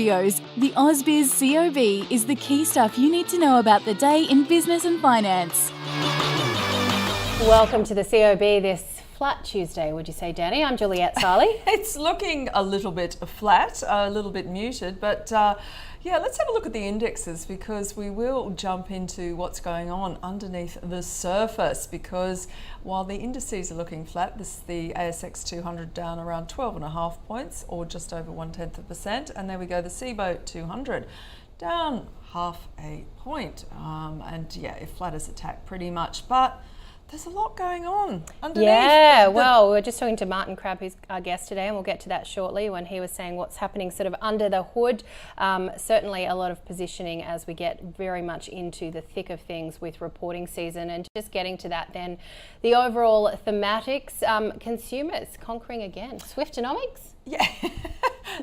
Studios, the ausbiz COB is the key stuff you need to know about the day in business and finance. Welcome to the COB this flat Tuesday, would you say, Danny? I'm Juliette Sarley. It's looking a little bit flat, a little bit muted, but yeah, let's have a look at the indexes because we will jump into what's going on underneath the surface, because while the indices are looking flat, the ASX 200 down around 12.5 points or just over 0.1%, and there we go, the CBO 200 down 0.5 point, and yeah, it flatters attack pretty much, but there's a lot going on underneath. Yeah, well, we were just talking to Martin Krab, who's our guest today, and we'll get to that shortly, when he was saying what's happening sort of under the hood. Certainly a lot of positioning as we get very much into the thick of things with reporting season. And just getting to that then, the overall thematics, consumers conquering again. Swiftonomics? Yeah.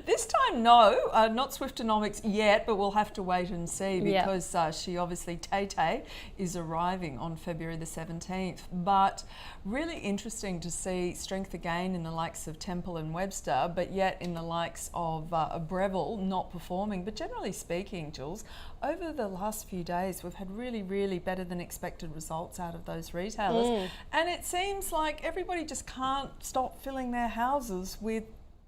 This time, no, not Swiftonomics yet, but we'll have to wait and see because she obviously, Tay-Tay, is arriving on February the 17th. But really interesting to see strength again in the likes of Temple and Webster, but yet in the likes of Breville not performing. But generally speaking, Jules, over the last few days, we've had really better than expected results out of those retailers. And it seems like everybody just can't stop filling their houses with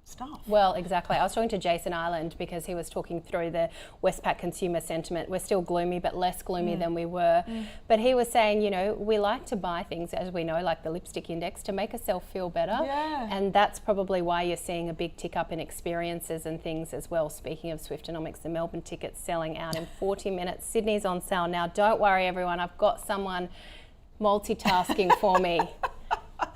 stuff. Well, exactly. I was talking to Jason Ireland because he was talking through the Westpac consumer sentiment. We're still gloomy, but less gloomy than we were. But he was saying, you know, we like to buy things, as we know, like the lipstick index, to make ourselves feel better. Yeah. And that's probably why you're seeing a big tick up in experiences and things as well. Speaking of Swiftonomics, the Melbourne tickets selling out in 40 minutes. Sydney's on sale now. Don't worry, everyone. I've got someone multitasking for me.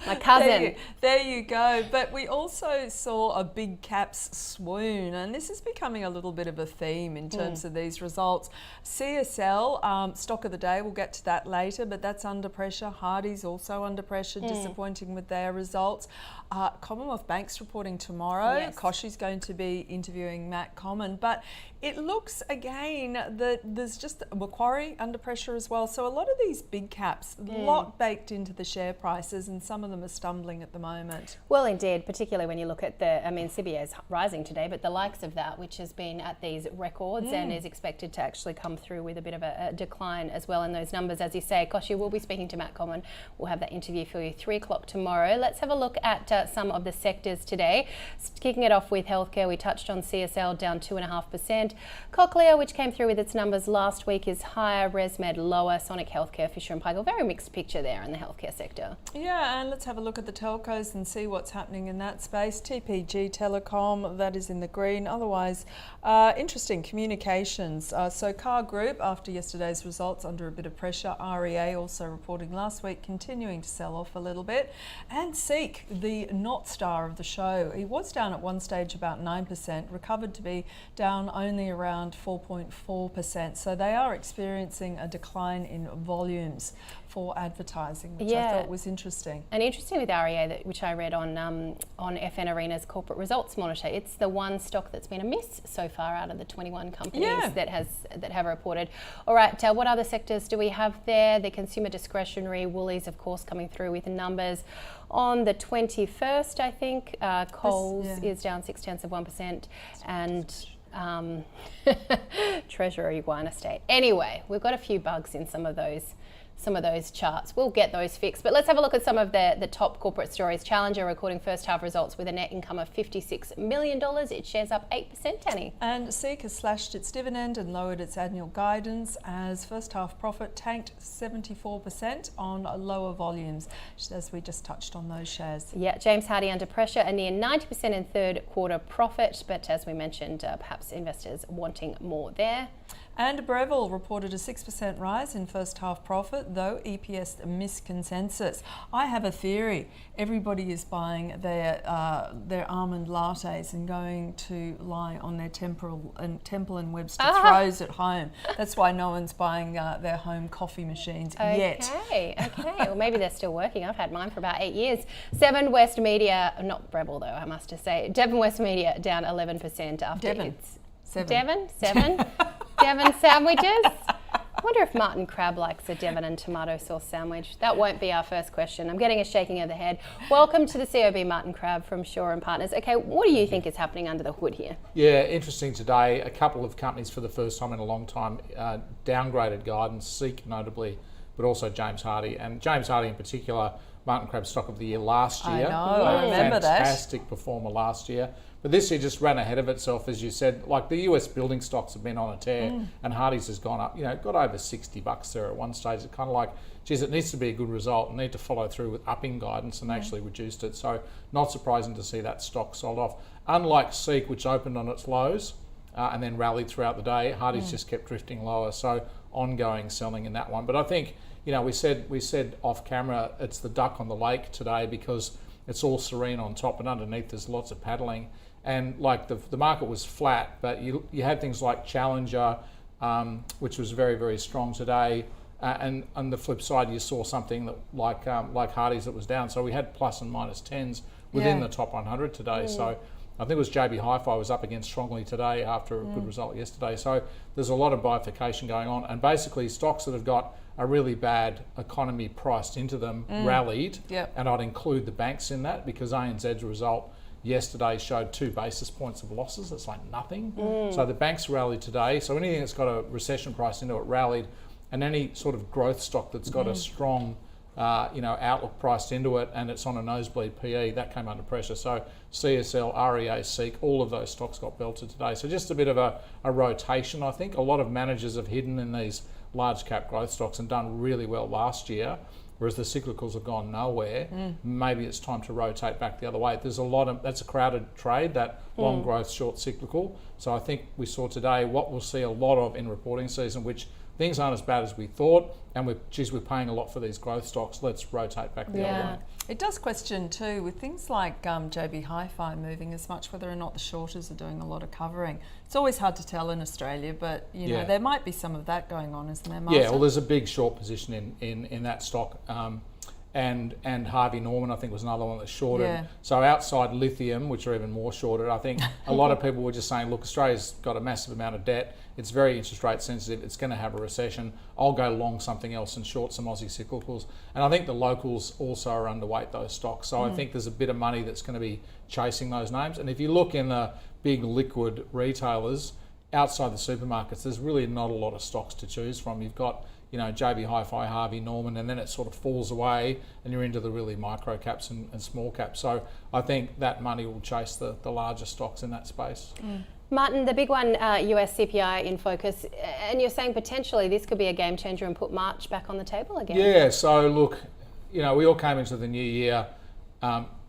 My cousin. There you go. But we also saw a big caps swoon, and this is becoming a little bit of a theme in terms of these results. CSL, stock of the day, we'll get to that later, but that's under pressure. Hardy's also under pressure, disappointing with their results. Commonwealth Bank's reporting tomorrow. Yes. Koshy's going to be interviewing Matt Common, but it looks again that there's just Macquarie under pressure as well. So a lot of these big caps, a lot baked into the share prices, and some of them are stumbling at the moment. Well, indeed, particularly when you look at CBA is rising today, but the likes of that, which has been at these records and is expected to actually come through with a bit of a decline as well in those numbers. As you say, Koshy will be speaking to Matt Common. We'll have that interview for you 3 o'clock tomorrow. Let's have a look at some of the sectors today. Kicking it off with healthcare, we touched on CSL down 2.5%. Cochlear, which came through with its numbers last week, is higher. ResMed lower. Sonic Healthcare, Fisher & Paykel, very mixed picture there in the healthcare sector. Yeah, and let's have a look at the telcos and see what's happening in that space. TPG Telecom, that is in the green. Otherwise, interesting communications. So Car Group, after yesterday's results, under a bit of pressure. REA also reporting last week, continuing to sell off a little bit. And Seek, the not star of the show, he was down at one stage about 9%, recovered to be down only around 4.4%. So they are experiencing a decline in volumes for advertising, which I thought was interesting. And interesting with REA, which I read on FN Arena's corporate results monitor, it's the one stock that's been a miss so far out of the 21 companies that have reported. All right, what other sectors do we have there? The consumer discretionary, Woolies, of course, coming through with numbers. On the 21st, I think, Coles is down 0.6%, and Treasury Wine Estate. Anyway, we've got a few bugs in some of those charts. We'll get those fixed. But let's have a look at some of the top corporate stories. Challenger recording first half results with a net income of $56 million. Its shares up 8%, Danny. And Seek has slashed its dividend and lowered its annual guidance as first half profit tanked 74% on lower volumes, as we just touched on those shares. Yeah, James Hardie under pressure, a near 90% in third quarter profit, but as we mentioned, perhaps investors wanting more there. And Breville reported a 6% rise in first half profit, though EPS missed consensus. I have a theory. Everybody is buying their almond lattes and going to lie on their Temple and Webster throws at home. That's why no one's buying their home coffee machines yet. Okay. Well, maybe they're still working. I've had mine for about 8 years. Devon West Media, not Breville though, I must just say. Devon West Media down 11% after Devon. Devon sandwiches. I wonder wonder if Martin Krab likes a Devon and tomato sauce sandwich. That won't be our first question. I'm getting a shaking of the head. Welcome to the COB, Martin Krab from Shaw and Partners. Okay, what do you think is happening under the hood here? Yeah, interesting today. A couple of companies for the first time in a long time downgraded guidance, Seek notably, but also James Hardie. And James Hardie in particular, Martin Krab stock of the year last year. I know, I remember that. Fantastic performer last year. But this year just ran ahead of itself, as you said. Like the US building stocks have been on a tear, and Hardie's has gone up, got over $60 there at one stage. It's kind of like, geez, it needs to be a good result and need to follow through with upping guidance, and actually reduced it. So not surprising to see that stock sold off. Unlike Seek, which opened on its lows and then rallied throughout the day, Hardie's just kept drifting lower. So ongoing selling in that one. But I think, we said off camera, it's the duck on the lake today because it's all serene on top and underneath there's lots of paddling. And like the market was flat, but you had things like Challenger, which was very, very strong today. And on the flip side, you saw something that like Hardie's that was down. So we had plus and minus 10s within the top 100 today. So I think it was JB Hi-Fi was up against strongly today after a good result yesterday. So there's a lot of bifurcation going on. And basically stocks that have got a really bad economy priced into them rallied. Yep. And I'd include the banks in that because ANZ's result yesterday showed 2 basis points of losses. It's like nothing. So the banks rallied today. So anything that's got a recession price into it rallied, and any sort of growth stock that's got a strong, outlook priced into it, and it's on a nosebleed PE, that came under pressure. So CSL, REA, Seek, all of those stocks got belted today. So just a bit of a rotation, I think. A lot of managers have hidden in these large cap growth stocks and done really well last year. Whereas the cyclicals have gone nowhere. Maybe it's time to rotate back the other way. There's that's a crowded trade, that long growth, short cyclical. So I think we saw today what we'll see a lot of in reporting season, which things aren't as bad as we thought, and we're paying a lot for these growth stocks. Let's rotate back the other way. It does question too, with things like JB Hi-Fi moving as much, whether or not the shorters are doing a lot of covering. It's always hard to tell in Australia, but there might be some of that going on, isn't there, Martin? Yeah, well, there's a big short position in that stock. And Harvey Norman, I think, was another one that shorted. Yeah. So outside lithium, which are even more shorted, I think a lot of people were just saying, look, Australia's got a massive amount of debt. It's very interest rate sensitive. It's going to have a recession. I'll go long something else and short some Aussie cyclicals. And I think the locals also are underweight those stocks. So I think there's a bit of money that's going to be chasing those names. And if you look in the big liquid retailers outside the supermarkets, there's really not a lot of stocks to choose from. You've got JB Hi-Fi, Harvey Norman, and then it sort of falls away and you're into the really micro caps and small caps. So I think that money will chase the larger stocks in that space. Martin, the big one, US CPI in focus, and you're saying potentially this could be a game changer and put March back on the table again? Yeah, so look, we all came into the new year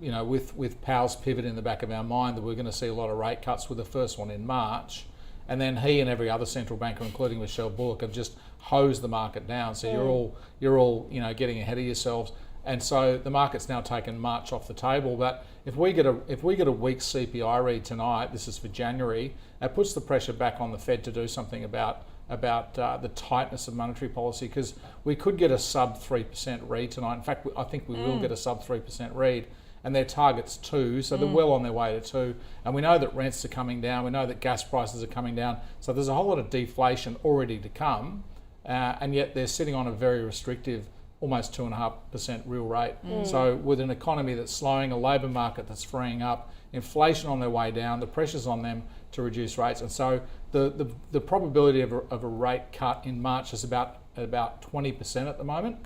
with Powell's pivot in the back of our mind that we're going to see a lot of rate cuts, with the first one in March. And then he and every other central banker, including Michelle Bullock, have just hosed the market down. So you're all getting ahead of yourselves. And so the market's now taken March off the table. But if we get a weak CPI read tonight, this is for January, it puts the pressure back on the Fed to do something about the tightness of monetary policy, because we could get a sub 3% read tonight. In fact, I think we will get a sub 3% read. And their target's 2, so they're well on their way to 2. And we know that rents are coming down, we know that gas prices are coming down, so there's a whole lot of deflation already to come, and yet they're sitting on a very restrictive, almost 2.5% real rate. So with an economy that's slowing, a labour market that's freeing up, inflation on their way down, the pressures on them to reduce rates, and so the probability of a rate cut in March is about 20% at the moment.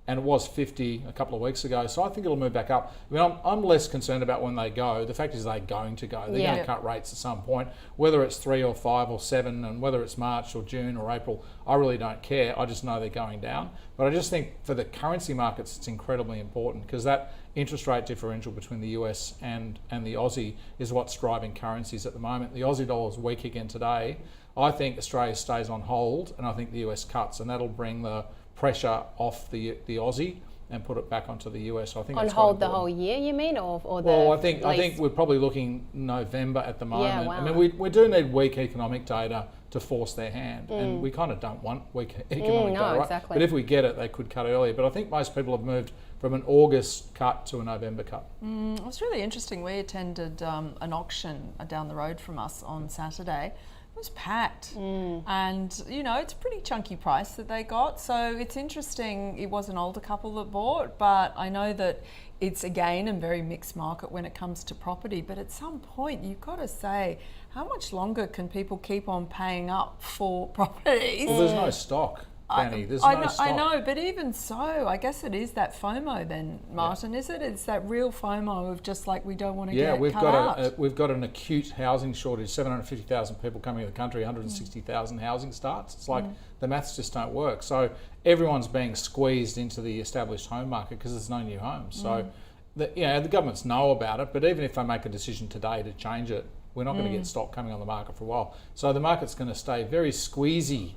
And it was 50 a couple of weeks ago, so I think it'll move back up. I mean, I'm less concerned about when they go. The fact is they're going to go. They're going to cut rates at some point, whether it's 3 or 5 or 7, and whether it's March or June or April, I really don't care. I just know they're going down. But I just think for the currency markets, it's incredibly important, because that interest rate differential between the US and the Aussie is what's driving currencies at the moment. The Aussie dollar is weak again today. I think Australia stays on hold, and I think the US cuts, and that'll bring the pressure off the Aussie and put it back onto the US. I think on that's hold the whole year, you mean, or the? Well, I think we're probably looking November at the moment. Yeah, wow. I mean, we do need weak economic data to force their hand, and we kind of don't want weak economic data, right? Exactly. But if we get it, they could cut earlier. But I think most people have moved from an August cut to a November cut. It was really interesting. We attended an auction down the road from us on Saturday. was packed. And, you know, it's a pretty chunky price that they got. So it's interesting. It was an older couple that bought, but I know that it's, again, a very mixed market when it comes to property. But at some point, you've got to say, how much longer can people keep on paying up for properties? Well, there's no stock, Danny. There's no stock. I know, but even so, I guess it is that FOMO then, Martin, is it? It's that real FOMO of just like we don't want to get we've cut got out. we've got an acute housing shortage. 750,000 people coming to the country, 160,000 housing starts. It's like the maths just don't work. So everyone's being squeezed into the established home market because there's no new homes. So the governments know about it, but even if they make a decision today to change it, we're not going to get stock coming on the market for a while. So the market's going to stay very squeezy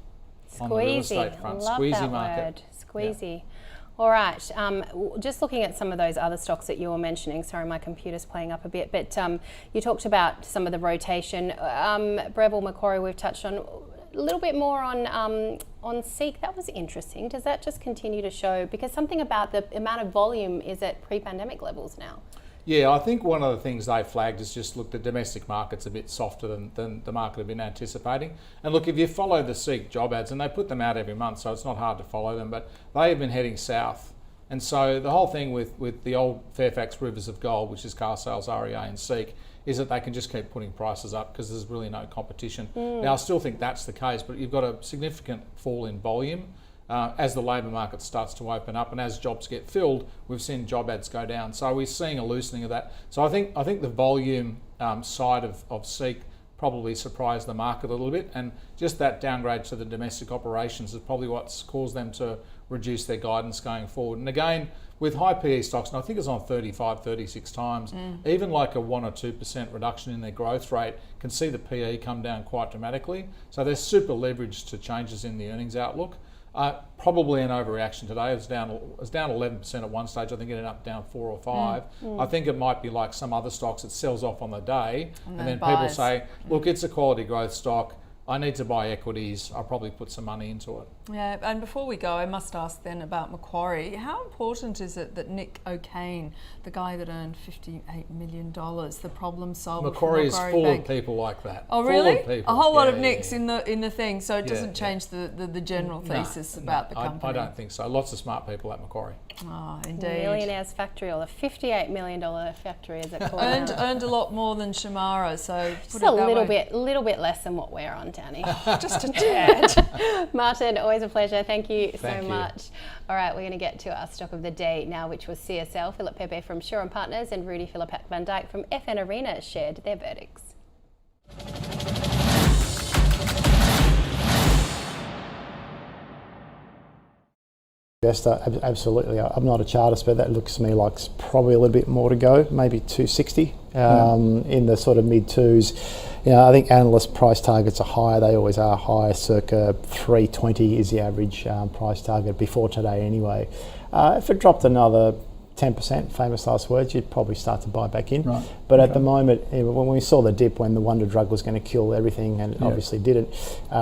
on the real estate front. Love Squeezy that market. word. Squeezy. Yeah. All right. Just looking at some of those other stocks that you were mentioning. Sorry, my computer's playing up a bit. But you talked about some of the rotation. Breville, Macquarie, we've touched on. A little bit more on Seek. That was interesting. Does that just continue to show? Because something about the amount of volume is at pre-pandemic levels now. Yeah, I think one of the things they flagged is just, look, the domestic market's a bit softer than the market had been anticipating. And look, if you follow the Seek job ads, and they put them out every month, so it's not hard to follow them, but they have been heading south. And so the whole thing with the old Fairfax Rivers of Gold, which is car sales, REA and Seek, is that they can just keep putting prices up because there's really no competition. Now, I still think that's the case, but you've got a significant fall in volume. As the labour market starts to open up and as jobs get filled, we've seen job ads go down. So we're seeing a loosening of that. So I think the volume side of Seek probably surprised the market a little bit, and just that downgrade to the domestic operations is probably what's caused them to reduce their guidance going forward. And again, with high PE stocks, and I think it's on 35, 36 times, even like a 1 or 2% reduction in their growth rate can see the PE come down quite dramatically. So they're super leveraged to changes in the earnings outlook. Probably an overreaction today. It's down 11% at one stage. I think it ended up down 4 or 5. I think it might be like some other stocks. It sells off on the day, and then people say, look, it's a quality growth stock. I need to buy equities. I'll probably put some money into it. Yeah, and before we go, I must ask then about Macquarie. How important is it that Nick O'Kane, the guy that earned $58 million, the problem solver Macquarie is full Bank, of people like that. Oh, really? Full of people. A whole lot of Nicks in the thing, so it doesn't Yeah. change the general thesis about the company. I don't think so. Lots of smart people at Macquarie. Oh, indeed. Millionaire's Factory, or the $58 million factory, as it called. Earned a lot more than Shamara, so Just a little bit less than what we're on, Danny. Just a tad. Martin, always a pleasure. Thank you so much. All right, we're going to get to our stock of the day now, which was CSL. Philip Pepe from Shaw & Partners and Rudy Philippak van Dijk from FN Arena shared their verdicts. Webster, absolutely. I'm not a chartist, but that looks to me like probably a little bit more to go, maybe 260 in the sort of mid twos. You know, I think analyst price targets are higher. They always are high. Circa 320 is the average price target before today anyway. If it dropped another 10%, famous last words, you'd probably start to buy back in. Right. But at the moment, when we saw the dip when the wonder drug was going to kill everything, and it obviously didn't,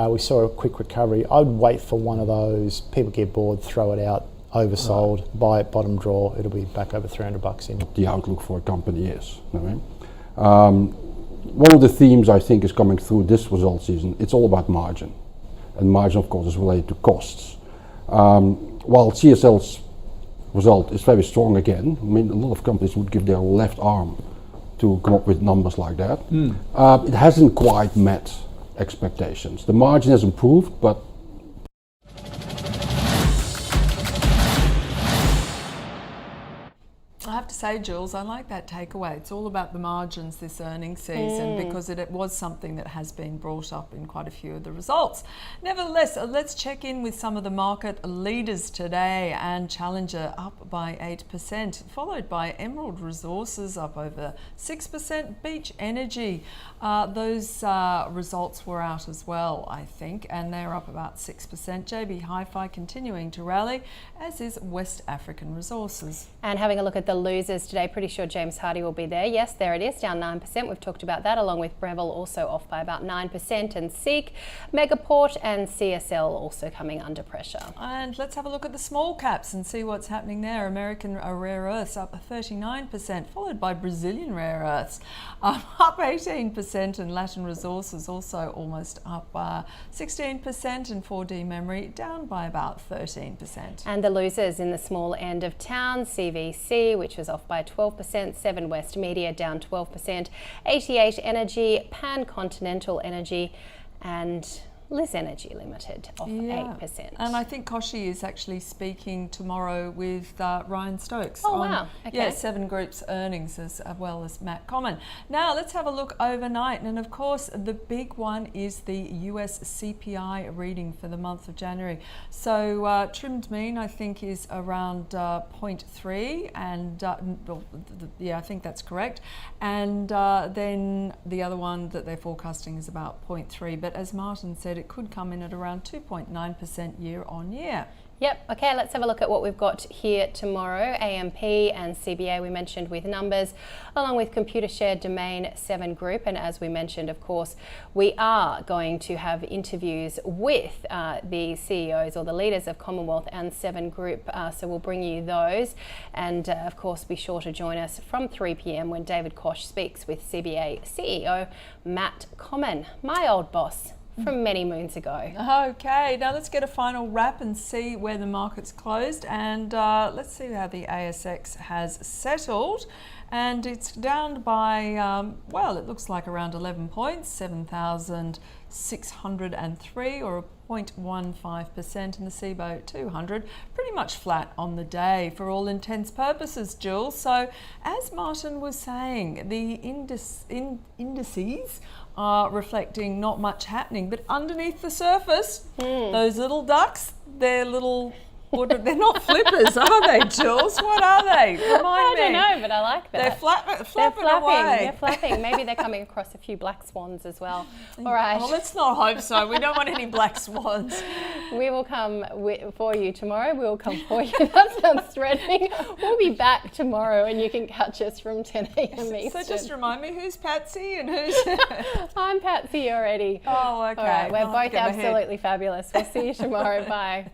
we saw a quick recovery. I'd wait for one of those. People get bored, throw it out, oversold, buy it, bottom draw. It'll be back over $300 in. The outlook for a company is. One of the themes I think is coming through this result season, it's all about margin. And margin, of course, is related to costs. While CSL's result is very strong again, I mean, a lot of companies would give their left arm to come up with numbers like that. It hasn't quite met expectations. The margin has improved, but I have to say, Jules, I like that takeaway. It's all about the margins this earnings season because it was something that has been brought up in quite a few of the results. Nevertheless, let's check in with some of the market leaders today, and Challenger up by 8%, followed by Emerald Resources up over 6%, Beach Energy. Those results were out as well, I think, and they're up about 6%. JB Hi-Fi continuing to rally, as is West African Resources. And having a look at the losers today. Pretty sure James Hardie will be there. Yes, there it is, down 9%. We've talked about that, along with Breville also off by about 9%, and Seek, Megaport and CSL also coming under pressure. And let's have a look at the small caps and see what's happening there. American rare earths up 39%, followed by Brazilian rare earths up 18%, and Latin resources also almost up 16%, and 4D memory down by about 13%. And the losers in the small end of town, CVC, which was off by 12%, 7 West Media down 12%, 88 Energy, Pan Continental Energy and Liz Energy Limited off 8%. And I think Koshi is actually speaking tomorrow with Ryan Stokes on on okay. 7 Group's earnings as well as Matt Common. Now let's have a look overnight, and of course the big one is the US CPI reading for the month of January. So trimmed mean I think is around 0.3, and I think that's correct. And then the other one that they're forecasting is about 0.3, but as Martin said, it could come in at around 2.9% year on year. Yep, okay, let's have a look at what we've got here tomorrow. AMP and CBA we mentioned with numbers, along with Computer Shared Domain, 7 Group, and as we mentioned, of course, we are going to have interviews with the CEOs or the leaders of Commonwealth and 7 Group, so we'll bring you those, and of course be sure to join us from 3 p.m. when David Koch speaks with CBA CEO Matt Common, my old boss from many moons ago. Okay, now let's get a final wrap and see where the market's closed, and let's see how the ASX has settled. And it's down by, well, it looks like around 11 points, 7,603 or 0.15%, and the SIBO 200 pretty much flat on the day for all intents purposes, Jules. So as Martin was saying, the indices are reflecting not much happening, but underneath the surface, those little ducks, they're little... They're not flippers, are they, Jules? What are they? Remind me. I don't know, but I like that. They're flapping Away. They're flapping. Maybe they're coming across a few black swans as well. All right. Well, let's not hope so. We don't want any black swans. We will come for you tomorrow. We will come for you. That sounds threatening. We'll be back tomorrow, and you can catch us from 10 a.m. Eastern. So just remind me, who's Patsy and who's... I'm Patsy already. Oh, okay. All right. We're I'll have both to get my head. absolutely fabulous. We'll see you tomorrow. Bye.